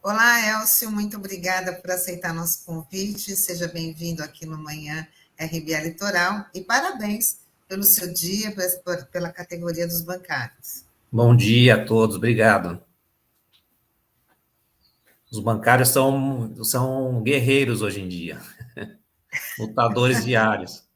Olá, Elcio, muito obrigada por aceitar nosso convite. Seja bem-vindo aqui no Manhã RBA Litoral e parabéns pelo seu dia, pela categoria dos bancários. Bom dia a todos, obrigado. Os bancários são guerreiros hoje em dia, lutadores diários.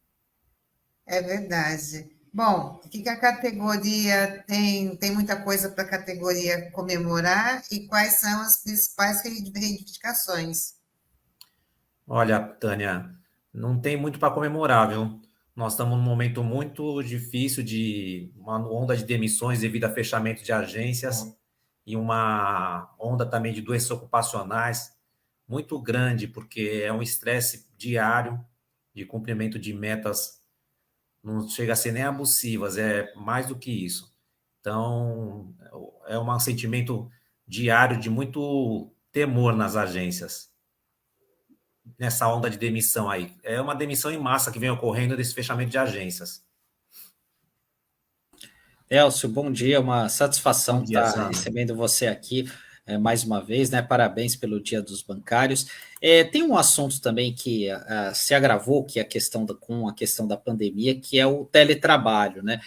É verdade. Bom, o que a categoria tem? Tem muita coisa para a categoria comemorar e quais são as principais reivindicações? Olha, Tânia, não tem muito para comemorar, viu? Nós estamos num momento muito difícil de uma onda de demissões devido a fechamento de agências e uma onda também de doenças ocupacionais muito grande, porque é um estresse diário de cumprimento de metas, não chega a ser nem abusivas, é mais do que isso. Então, é um sentimento diário de muito temor nas agências, nessa onda de demissão aí. É uma demissão em massa que vem ocorrendo desse fechamento de agências. Elcio, bom dia, uma Bom satisfação dia, estar Sandra. recebendo você aqui mais uma vez, né? Parabéns pelo Dia dos Bancários. Tem um assunto também que se agravou, que é com a questão da pandemia, que é o teletrabalho, né?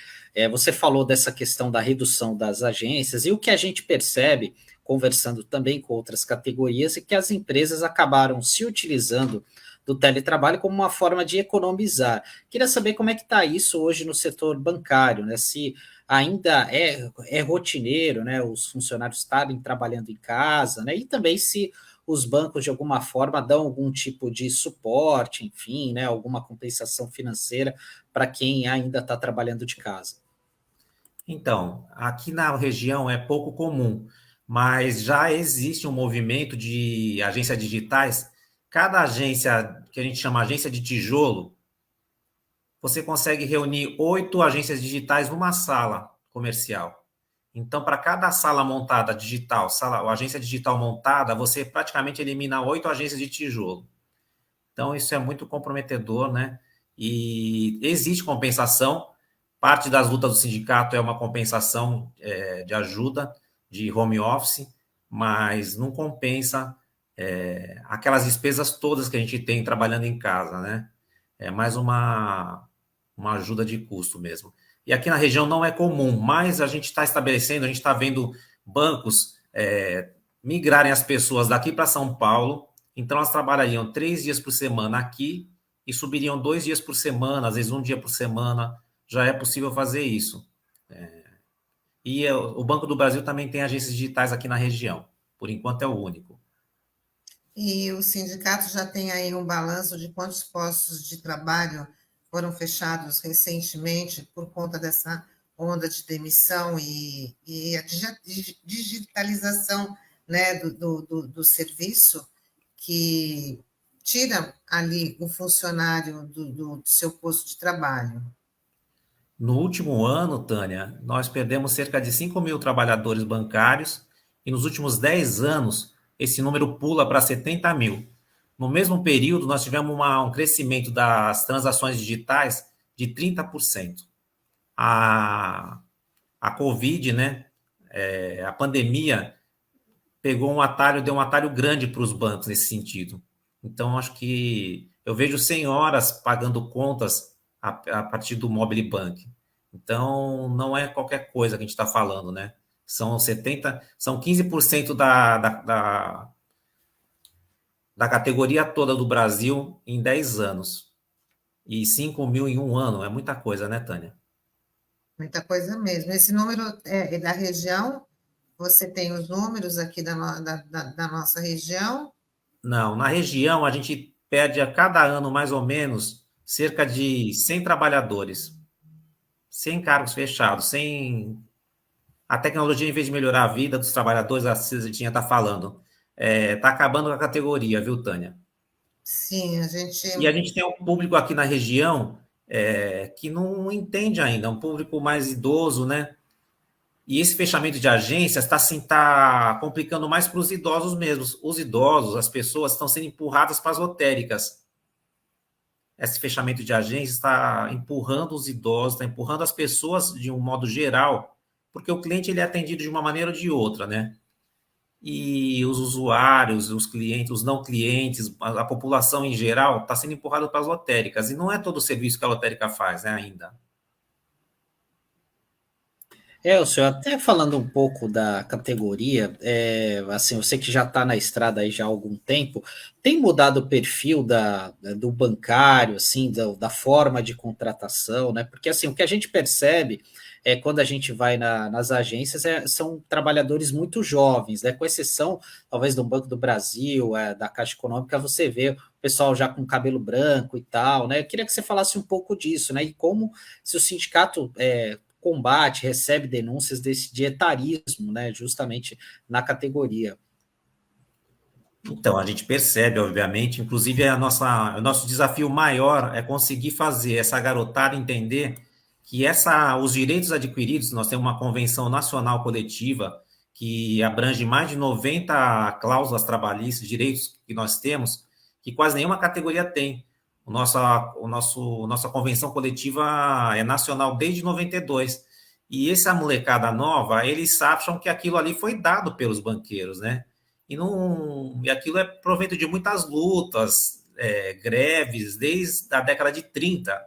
Você falou dessa questão da redução das agências, e o que a gente percebe, conversando também com outras categorias, é que as empresas acabaram se utilizando do teletrabalho como uma forma de economizar. Queria saber como é que está isso hoje no setor bancário, né? Se ainda é rotineiro, né, os funcionários estarem trabalhando em casa, né, e também se os bancos de alguma forma dão algum tipo de suporte, enfim, né, alguma compensação financeira para quem ainda está trabalhando de casa. Então, aqui na região é pouco comum, mas já existe um movimento de agências digitais. Cada agência, que a gente chama agência de tijolo, você consegue reunir 8 agências digitais numa sala comercial. Então, para cada sala montada digital, sala ou agência digital montada, você praticamente elimina 8 agências de tijolo. Então, isso é muito comprometedor, né? E existe compensação. Parte das lutas do sindicato é uma compensação de ajuda de home office, mas não compensa aquelas despesas todas que a gente tem trabalhando em casa, né? É mais uma ajuda de custo mesmo. E aqui na região não é comum, mas a gente está estabelecendo, a gente está vendo bancos migrarem as pessoas daqui para São Paulo. Então, elas trabalhariam 3 dias por semana aqui e subiriam 2 dias por semana, às vezes um dia por semana. Já é possível fazer isso. E o Banco do Brasil também tem agências digitais aqui na região. Por enquanto é o único. E o sindicato já tem aí um balanço de quantos postos de trabalho foram fechados recentemente por conta dessa onda de demissão e a digitalização, né, do serviço, que tira ali o funcionário do seu posto de trabalho. No último ano, Tânia, nós perdemos cerca de 5 mil trabalhadores bancários e nos últimos 10 anos esse número pula para 70 mil. No mesmo período, nós tivemos um crescimento das transações digitais de 30%. A, a Covid, né, a pandemia, pegou um atalho, deu um atalho grande para os bancos nesse sentido. Então, acho que eu vejo senhoras pagando contas a partir do mobile bank. Então, não é qualquer coisa que a gente está falando, né? São 15% da categoria toda do Brasil em 10 anos. E 5 mil em um ano, é muita coisa, né, Tânia? Muita coisa mesmo. Esse número é da região? Você tem os números aqui da nossa região? Não, na região a gente perde a cada ano mais ou menos cerca de 100 trabalhadores, 100 cargos fechados, sem a tecnologia, em vez de melhorar a vida dos trabalhadores, a Cizinha está falando, está acabando com a categoria, viu, Tânia? Sim, a gente. E a gente tem um público aqui na região que não entende ainda, um público mais idoso, né? E esse fechamento de agências está assim, tá complicando mais para os idosos mesmos. Os idosos, as pessoas estão sendo empurradas para as lotéricas. Esse fechamento de agências está empurrando os idosos, está empurrando as pessoas de um modo geral, porque o cliente ele é atendido de uma maneira ou de outra, né? e os usuários, os clientes, os não clientes, a população em geral está sendo empurrada para as lotéricas, e não é todo o serviço que a lotérica faz, né, ainda. O senhor até falando um pouco da categoria, assim, eu sei que já está na estrada aí já há algum tempo, tem mudado o perfil do bancário, assim, da forma de contratação, né? Porque assim, o que a gente percebe é quando a gente vai nas agências são trabalhadores muito jovens, né? Com exceção, talvez, do Banco do Brasil, da Caixa Econômica, você vê o pessoal já com cabelo branco e tal, né? Eu queria que você falasse um pouco disso, né? E como se o sindicato combate, recebe denúncias de etarismo, né, justamente na categoria. Então, a gente percebe, obviamente, inclusive o nosso desafio maior é conseguir fazer essa garotada entender que os direitos adquiridos, nós temos uma convenção nacional coletiva que abrange mais de 90 cláusulas trabalhistas, direitos que nós temos, que quase nenhuma categoria tem. Nossa convenção coletiva é nacional desde 92. E essa molecada nova, eles acham que aquilo ali foi dado pelos banqueiros, né? E aquilo é proveito de muitas lutas, greves, desde a década de 30.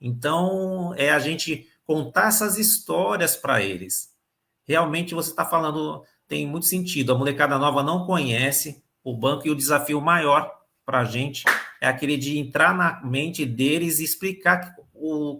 Então, é a gente contar essas histórias para eles. Realmente, você está falando, tem muito sentido. A molecada nova não conhece o banco, e o desafio maior para a gente é aquele de entrar na mente deles e explicar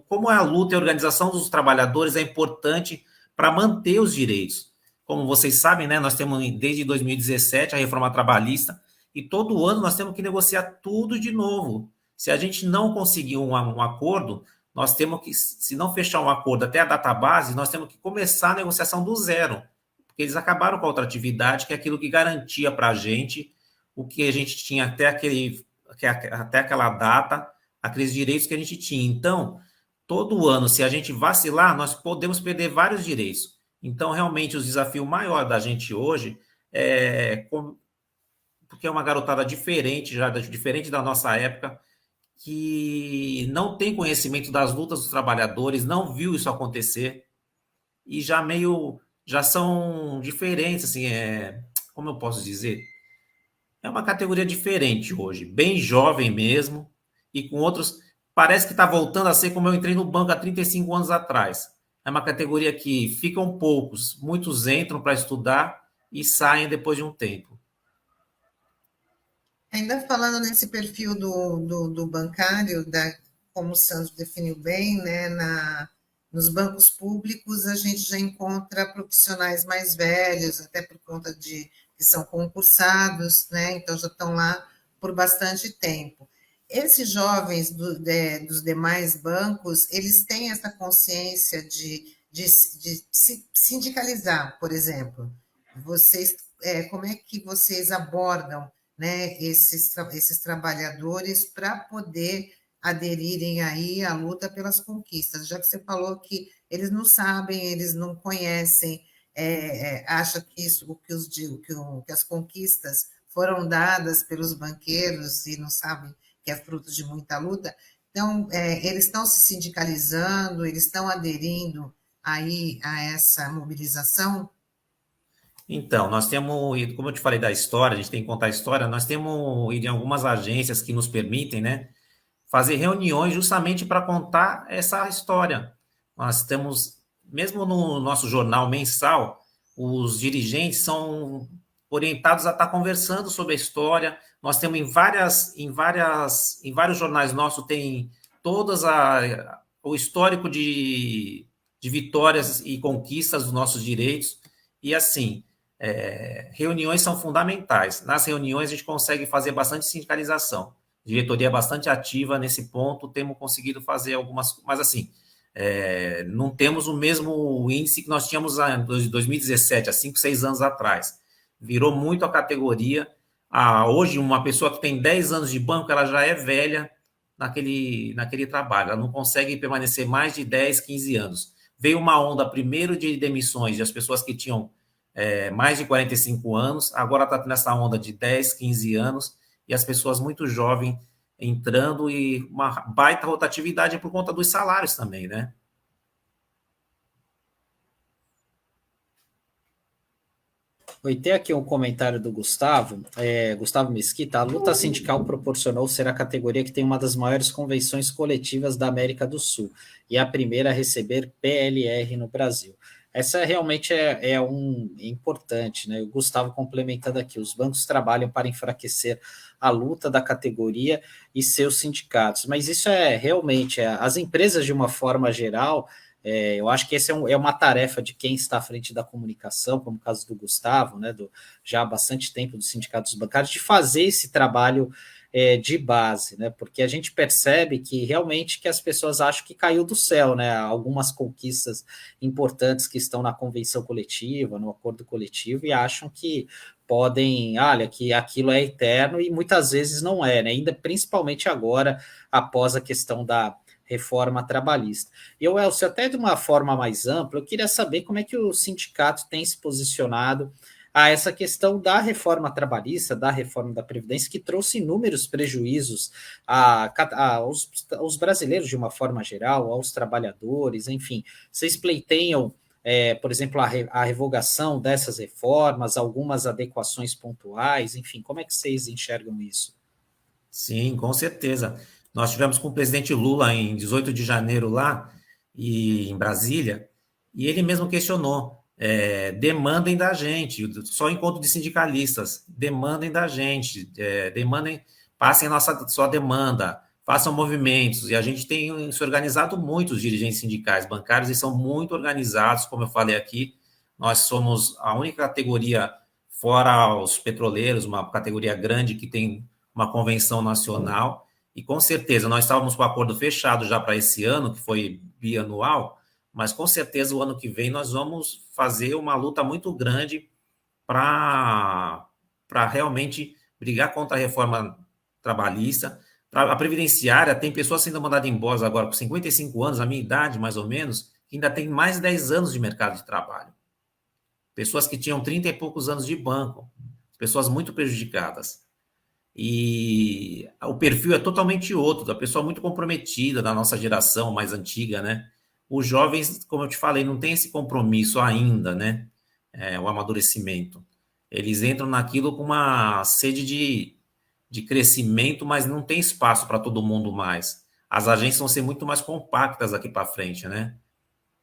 como é a luta e a organização dos trabalhadores é importante para manter os direitos. Como vocês sabem, né, nós temos desde 2017 a reforma trabalhista, e todo ano nós temos que negociar tudo de novo. Se a gente não conseguir um acordo, nós temos que, se não fechar um acordo até a data base, nós temos que começar a negociação do zero, porque eles acabaram com a outra atividade, que é aquilo que garantia para a gente o que a gente tinha até aquela data, aqueles direitos que a gente tinha. Então, todo ano, se a gente vacilar, nós podemos perder vários direitos. Então, realmente, o desafio maior da gente hoje porque é uma garotada diferente da nossa época, que não tem conhecimento das lutas dos trabalhadores, não viu isso acontecer, e já são diferentes, assim, como eu posso dizer? É uma categoria diferente hoje, bem jovem mesmo, e com outros, parece que está voltando a ser como eu entrei no banco há 35 anos atrás. É uma categoria que ficam poucos, muitos entram para estudar e saem depois de um tempo. Ainda falando nesse perfil do bancário, como o Sandro definiu bem, né, nos bancos públicos a gente já encontra profissionais mais velhos, até por conta de que são concursados, né, então já estão lá por bastante tempo. Esses jovens dos demais bancos, eles têm essa consciência de se sindicalizar, por exemplo. Vocês, como é que vocês abordam, né, esses trabalhadores para poder aderirem aí à luta pelas conquistas, já que você falou que eles não sabem, eles não conhecem, acham que que as conquistas foram dadas pelos banqueiros e não sabem que é fruto de muita luta. Então, eles estão se sindicalizando, eles estão aderindo aí a essa mobilização. Então, nós temos ido, como eu te falei da história, a gente tem que contar a história, nós temos ido em algumas agências que nos permitem, né, fazer reuniões justamente para contar essa história. Nós temos, mesmo no nosso jornal mensal, os dirigentes são orientados a estar conversando sobre a história. Nós temos em vários jornais nossos tem o histórico de vitórias e conquistas dos nossos direitos. E assim, reuniões são fundamentais. Nas reuniões a gente consegue fazer bastante sindicalização. Diretoria bastante ativa nesse ponto, temos conseguido fazer algumas, mas assim, não temos o mesmo índice que nós tínhamos em 2017, há 5, 6 anos atrás. Virou muito a categoria. Hoje, uma pessoa que tem 10 anos de banco, ela já é velha naquele trabalho, ela não consegue permanecer mais de 10, 15 anos. Veio uma onda primeiro de demissões de as pessoas que tinham mais de 45 anos, agora está nessa onda de 10, 15 anos, e as pessoas muito jovens entrando, e uma baita rotatividade por conta dos salários também, né? Oi, tem aqui um comentário do Gustavo, Gustavo Mesquita. A luta sindical proporcionou ser a categoria que tem uma das maiores convenções coletivas da América do Sul e a primeira a receber PLR no Brasil. Essa realmente é importante, né? O Gustavo complementando aqui, os bancos trabalham para enfraquecer a luta da categoria e seus sindicatos, mas isso é realmente, as empresas de uma forma geral, eu acho que essa é uma tarefa de quem está à frente da comunicação, como o caso do Gustavo, né, já há bastante tempo dos sindicatos bancários, de fazer esse trabalho de base, né, porque a gente percebe que realmente que as pessoas acham que caiu do céu, né, algumas conquistas importantes que estão na convenção coletiva, no acordo coletivo, e acham que podem, olha, que aquilo é eterno, e muitas vezes não é, né, ainda principalmente agora, após a questão da reforma trabalhista. E eu, Elcio, até de uma forma mais ampla, eu queria saber como é que o sindicato tem se posicionado a essa questão da reforma trabalhista, da reforma da Previdência, que trouxe inúmeros prejuízos aos brasileiros de uma forma geral, aos trabalhadores, enfim. Vocês pleiteiam, por exemplo, a revogação dessas reformas, algumas adequações pontuais, enfim, como é que vocês enxergam isso? Sim, com certeza. Nós tivemos com o presidente Lula em 18 de janeiro lá, e em Brasília, e ele mesmo questionou, demandem da gente, só encontro de sindicalistas, demandem da gente, demandem, passem a sua demanda, façam movimentos, e a gente tem se organizado muito, os dirigentes sindicais bancários, e são muito organizados, como eu falei aqui, nós somos a única categoria, fora os petroleiros, uma categoria grande que tem uma convenção nacional, e com certeza nós estávamos com o acordo fechado já para esse ano, que foi bianual, mas com certeza o ano que vem nós vamos fazer uma luta muito grande para realmente brigar contra a reforma trabalhista. A previdenciária, tem pessoas sendo mandadas embora agora com 55 anos, a minha idade mais ou menos, que ainda tem mais de 10 anos de mercado de trabalho. Pessoas que tinham 30 e poucos anos de banco, pessoas muito prejudicadas. E o perfil é totalmente outro, da pessoa muito comprometida, da nossa geração mais antiga, né? Os jovens, como eu te falei, não tem esse compromisso ainda, né? O amadurecimento. Eles entram naquilo com uma sede de crescimento, mas não tem espaço para todo mundo mais. As agências vão ser muito mais compactas daqui para frente, né?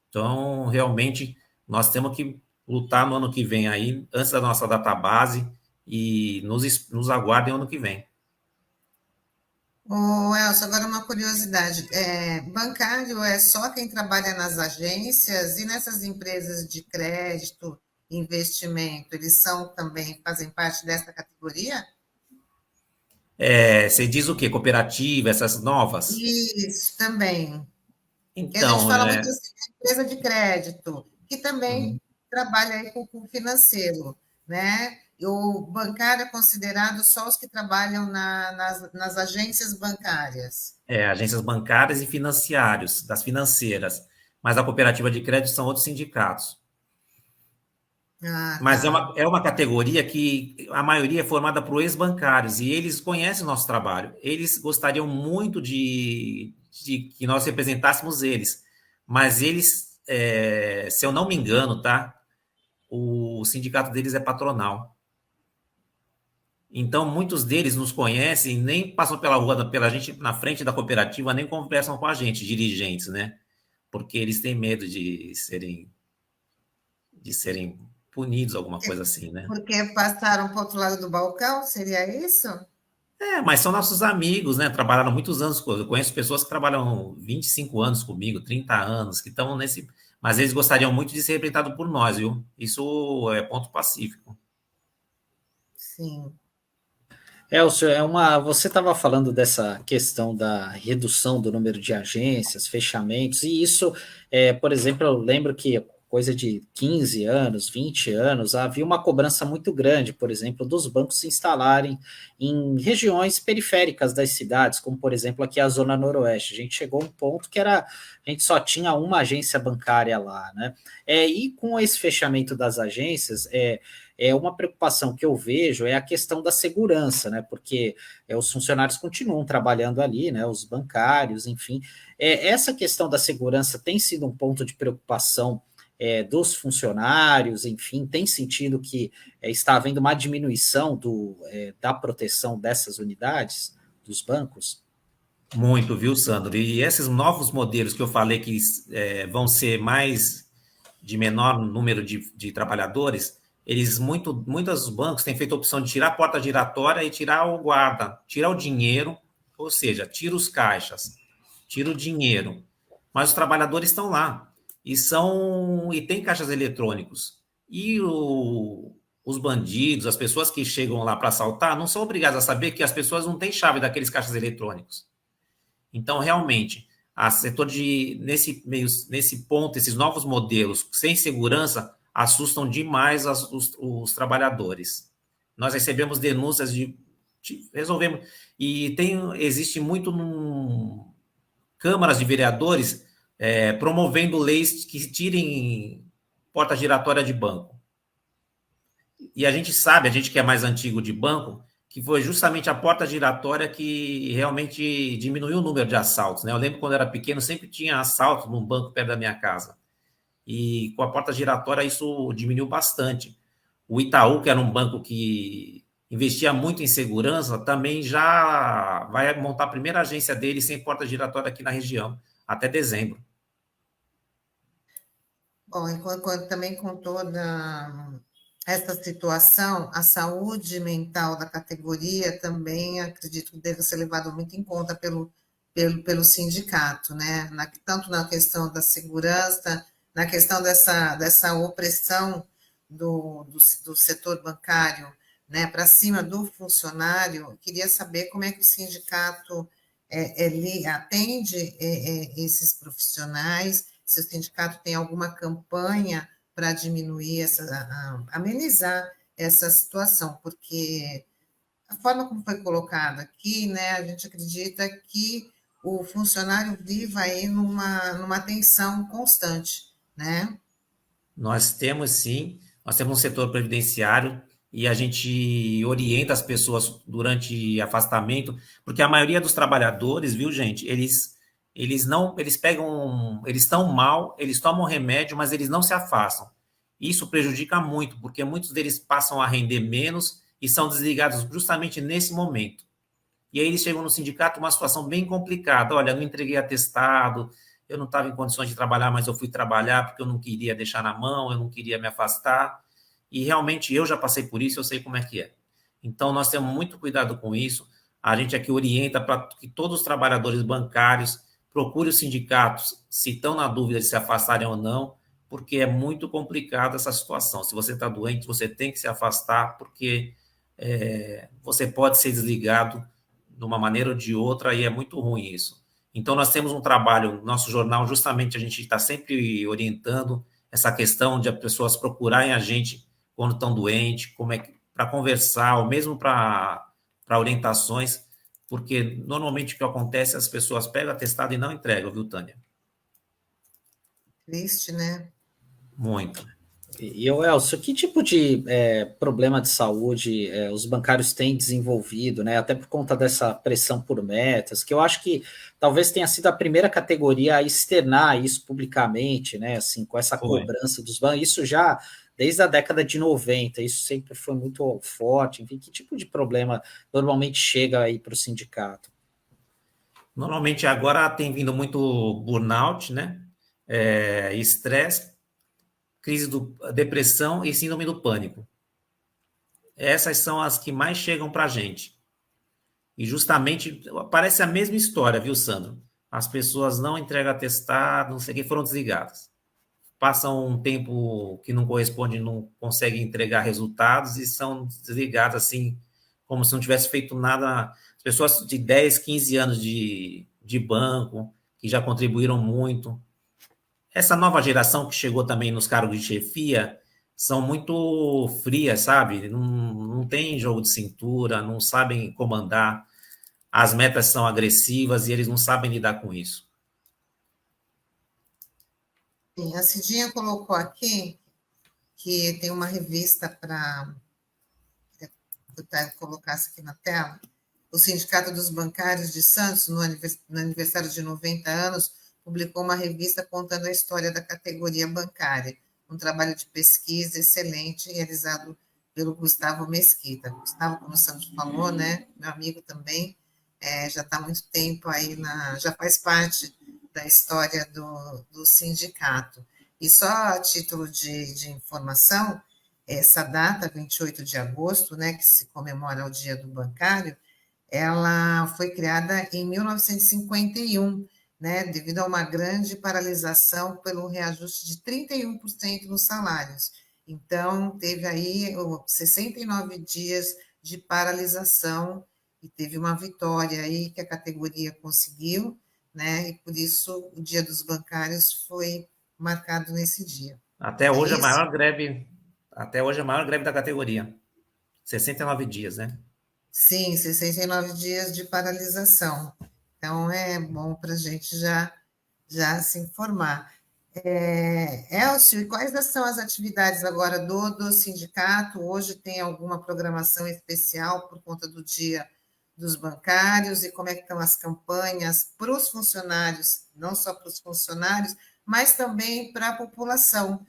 Então, realmente, nós temos que lutar no ano que vem aí, antes da nossa database, e nos aguardem ano que vem. Ô, Elcio, agora uma curiosidade. Bancário é só quem trabalha nas agências e nessas empresas de crédito, investimento, eles são também, fazem parte dessa categoria? Você diz o quê? Cooperativa, essas novas? Isso, também. E a gente Então, fala muito assim, de empresa de crédito, que também uhum. trabalha aí com o financeiro, né? E o bancário é considerado só os que trabalham nas agências bancárias. Agências bancárias e financiários, das financeiras. Mas a cooperativa de crédito são outros sindicatos. Ah, Mas é tá. uma categoria que a maioria é formada por ex-bancários e eles conhecem o nosso trabalho. Eles gostariam muito de que nós representássemos eles. Mas eles, se eu não me engano, tá? O sindicato deles é patronal. Então, muitos deles nos conhecem, nem passam pela rua, pela gente na frente da cooperativa, nem conversam com a gente, dirigentes, né? Porque eles têm medo de serem punidos, alguma coisa assim, né? Porque passaram para o outro lado do balcão, seria isso? Mas são nossos amigos, né? Trabalharam muitos anos comigo. Eu conheço pessoas que trabalham 25 anos comigo, 30 anos, que estão nesse. Mas eles gostariam muito de ser representados por nós, viu? Isso é ponto pacífico. Sim. Elcio, você estava falando dessa questão da redução do número de agências, fechamentos, e isso, por exemplo, eu lembro que coisa de 15 anos, 20 anos, havia uma cobrança muito grande, por exemplo, dos bancos se instalarem em regiões periféricas das cidades, como, por exemplo, aqui a Zona Noroeste. A gente chegou a um ponto que a gente só tinha uma agência bancária lá, né? E com esse fechamento das agências, uma preocupação que eu vejo é a questão da segurança, né? Porque os funcionários continuam trabalhando ali, né? Os bancários, enfim. Essa questão da segurança tem sido um ponto de preocupação dos funcionários, enfim, tem sentido que está havendo uma diminuição da proteção dessas unidades, dos bancos? Muito, viu, Sandro? E esses novos modelos que eu falei que vão ser mais de menor número de trabalhadores, muitos bancos têm feito a opção de tirar a porta giratória e tirar o guarda, tirar o dinheiro, ou seja, tira os caixas, tira o dinheiro. Mas os trabalhadores estão lá e tem caixas eletrônicos. E os bandidos, as pessoas que chegam lá para assaltar, não são obrigadas a saber que as pessoas não têm chave daqueles caixas eletrônicos. Então, realmente, nesse ponto, esses novos modelos sem segurança assustam demais os trabalhadores. Nós recebemos denúncias resolvemos, e existe muito câmaras de vereadores promovendo leis que tirem porta giratória de banco. E a gente sabe, a gente que é mais antigo de banco, que foi justamente a porta giratória que realmente diminuiu o número de assaltos, né? Eu lembro quando eu era pequeno, sempre tinha assalto num banco perto da minha casa. E com a porta giratória isso diminuiu bastante. O Itaú, que era um banco que investia muito em segurança, também já vai montar a primeira agência dele sem porta giratória aqui na região, até dezembro. Bom, enquanto também com toda essa situação, a saúde mental da categoria também acredito que deve ser levada muito em conta pelo sindicato, né? Tanto na questão da segurança, na questão dessa opressão do setor bancário, né, para cima do funcionário. Eu queria saber como é que o sindicato ele atende esses profissionais, se o sindicato tem alguma campanha para diminuir amenizar essa situação, porque a forma como foi colocado aqui, né, a gente acredita que o funcionário viva aí numa tensão constante, né? Nós temos sim, nós temos um setor previdenciário e a gente orienta as pessoas durante afastamento, porque a maioria dos trabalhadores, viu, gente, eles estão mal, eles tomam remédio, mas eles não se afastam. Isso prejudica muito, porque muitos deles passam a render menos e são desligados justamente nesse momento. E aí eles chegam no sindicato uma situação bem complicada. Olha, não entreguei atestado, eu não estava em condições de trabalhar, mas eu fui trabalhar porque eu não queria deixar na mão, eu não queria me afastar. E realmente eu já passei por isso, eu sei como é que é. Então nós temos muito cuidado com isso. A gente aqui orienta para que todos os trabalhadores bancários procurem os sindicatos, se estão na dúvida de se afastarem ou não, porque é muito complicada essa situação. Se você está doente, você tem que se afastar, porque você pode ser desligado de uma maneira ou de outra, e é muito ruim isso. Então, nós temos um trabalho no nosso jornal, justamente a gente está sempre orientando essa questão de as pessoas procurarem a gente quando estão doentes, para conversar, ou mesmo para orientações, porque normalmente o que acontece é as pessoas pegam atestado e não entregam, viu, Tânia? Triste, né? Muito. E eu, Elcio, que tipo de problema de saúde os bancários têm desenvolvido, né? Até por conta dessa pressão por metas, que eu acho que talvez tenha sido a primeira categoria a externar isso publicamente, né? Assim, com essa cobrança dos bancos, isso já desde a década de 90, isso sempre foi muito forte. Enfim, que tipo de problema normalmente chega aí para o sindicato? Normalmente agora tem vindo muito burnout, né? Estresse, depressão e síndrome do pânico. Essas são as que mais chegam para a gente. E justamente parece a mesma história, viu, Sandro? As pessoas não entregam atestado, não sei o que, foram desligadas. Passam um tempo que não corresponde, não conseguem entregar resultados e são desligadas assim, como se não tivesse feito nada. As pessoas de 10, 15 anos de banco, que já contribuíram muito. Essa nova geração que chegou também nos cargos de chefia são muito frias, sabe? Não tem jogo de cintura, não sabem comandar, as metas são agressivas e eles não sabem lidar com isso. Sim, a Cidinha colocou aqui que tem uma revista para colocasse aqui na tela. O Sindicato dos Bancários de Santos, no aniversário de 90 anos, publicou uma revista contando a história da categoria bancária. um trabalho de pesquisa excelente realizado pelo Gustavo Mesquita. Gustavo, como o Sandro falou, né, meu amigo também, já está há muito tempo aí, já faz parte da história do sindicato. E só a título de informação, essa data, 28 de agosto, né, que se comemora o Dia do Bancário, ela foi criada em 1951, né, devido a uma grande paralisação pelo reajuste de 31% nos salários. Então, teve aí 69 dias de paralisação e teve uma vitória aí que a categoria conseguiu, né, e por isso o Dia dos Bancários foi marcado nesse dia. Até É hoje a isso? maior greve, até hoje a maior greve da categoria. 69 dias, né? Sim, 69 dias de paralisação. Então, é bom para a gente já se informar. Elcio, e quais são as atividades agora do sindicato? Hoje tem alguma programação especial por conta do Dia dos Bancários? E como é que estão as campanhas para os funcionários, não só para os funcionários, mas também para a população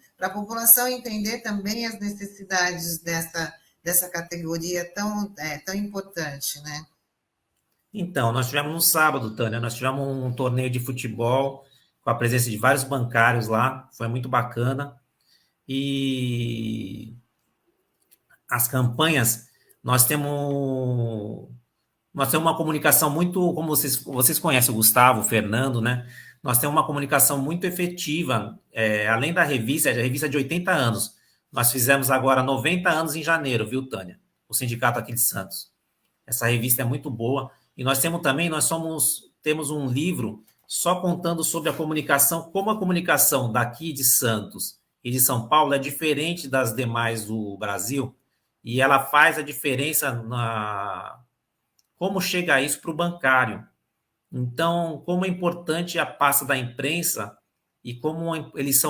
entender também as necessidades dessa categoria tão importante, né? Então, nós tivemos no sábado, Tânia, nós tivemos um torneio de futebol com a presença de vários bancários lá, foi muito bacana. E as campanhas, nós temos uma comunicação muito, como vocês conhecem o Gustavo, o Fernando, né? Nós temos uma comunicação muito efetiva, além da revista, é a revista de 80 anos. Nós fizemos agora 90 anos em janeiro, viu, Tânia? O sindicato aqui de Santos. Essa revista é muito boa. E nós temos também, temos um livro só contando sobre a comunicação, como a comunicação daqui de Santos e de São Paulo é diferente das demais do Brasil, e ela faz a diferença como chega isso para o bancário. Então, como é importante a pasta da imprensa e como eles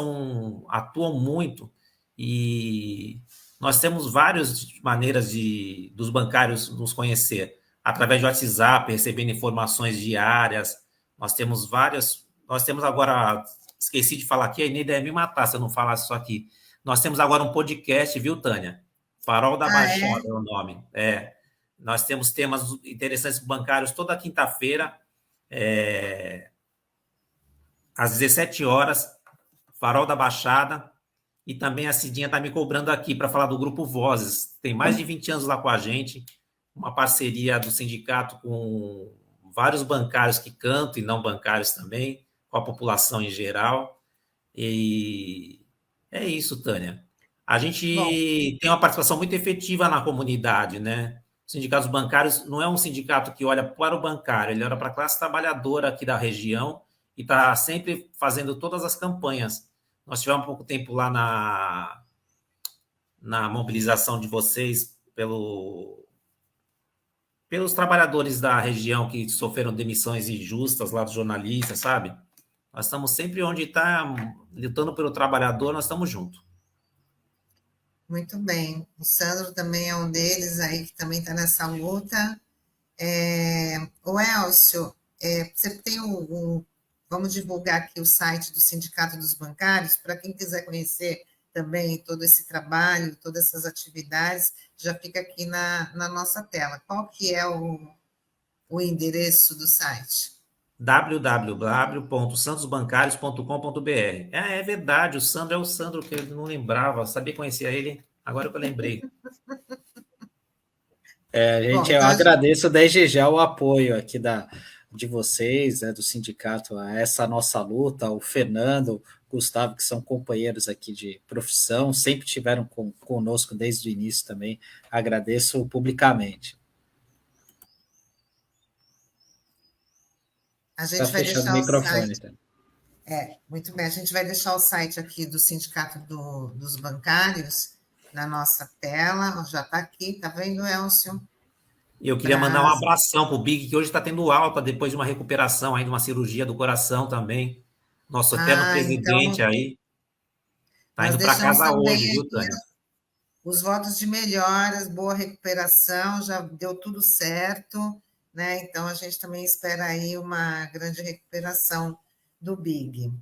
atuam muito, e nós temos várias maneiras dos bancários nos conhecer, através de WhatsApp, recebendo informações diárias. Nós temos agora, esqueci de falar aqui, a Inês deve me matar se eu não falasse isso aqui. Nós temos agora um podcast, viu, Tânia? Farol da Ah, Baixada é? é o nome. Nós temos temas interessantes bancários toda quinta-feira, às 17 horas, Farol da Baixada, e também a Cidinha está me cobrando aqui para falar do Grupo Vozes. Tem mais de 20 anos lá com a gente, uma parceria do sindicato com vários bancários que cantam e não bancários também, com a população em geral. E é isso, Tânia. A Bom, gente tem uma participação muito efetiva na comunidade, né? Os sindicatos bancários não é um sindicato que olha para o bancário, ele olha para a classe trabalhadora aqui da região e está sempre fazendo todas as campanhas. Nós tivemos pouco tempo lá na mobilização de vocês pelos trabalhadores da região que sofreram demissões injustas lá dos jornalistas, sabe? Nós estamos sempre onde está lutando pelo trabalhador, nós estamos juntos. muito bem. O Sandro também é um deles aí que também está nessa luta. O Elcio, você tem vamos divulgar aqui o site do Sindicato dos Bancários, para quem quiser conhecer também todo esse trabalho, todas essas atividades, já fica aqui na nossa tela. Qual que é o endereço do site? www.santosbancários.com.br. É verdade, o Sandro é o Sandro, que eu não lembrava, sabia conhecer ele, agora que eu lembrei. Bom, Gente, eu então agradeço desde já o apoio aqui de vocês, do sindicato, a essa nossa luta, o Fernando, o Gustavo, que são companheiros aqui de profissão, sempre tiveram conosco desde o início também, agradeço publicamente. a Está gente vai fechando o deixar o microfone. site. Muito bem, a gente vai deixar o site aqui do Sindicato dos Bancários na nossa tela. Já está aqui, tá vendo, Elcio? E eu queria mandar um Pra... abração para o Big, que hoje está tendo alta depois de uma recuperação aí, de uma cirurgia do coração também. Nosso eterno presidente Então, aí. Está nós indo para deixamos casa também hoje, viu, aqui Tânia? os votos de melhoras, boa recuperação, já deu tudo certo, né? Então, a gente também espera aí uma grande recuperação do Big.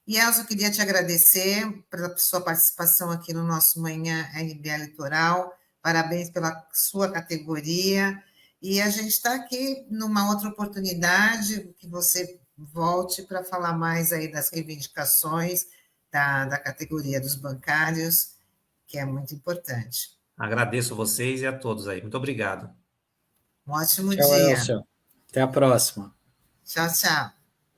E, Elza, eu queria te agradecer pela sua participação aqui no nosso Manhã RBA Litoral. Parabéns pela sua categoria. E a gente está aqui numa outra oportunidade, que você volte para falar mais aí das reivindicações da categoria dos bancários, que é muito importante. Agradeço vocês e a todos aí. Muito obrigado. Um ótimo Tchau, dia. Elcio. Até a próxima. Tchau, tchau.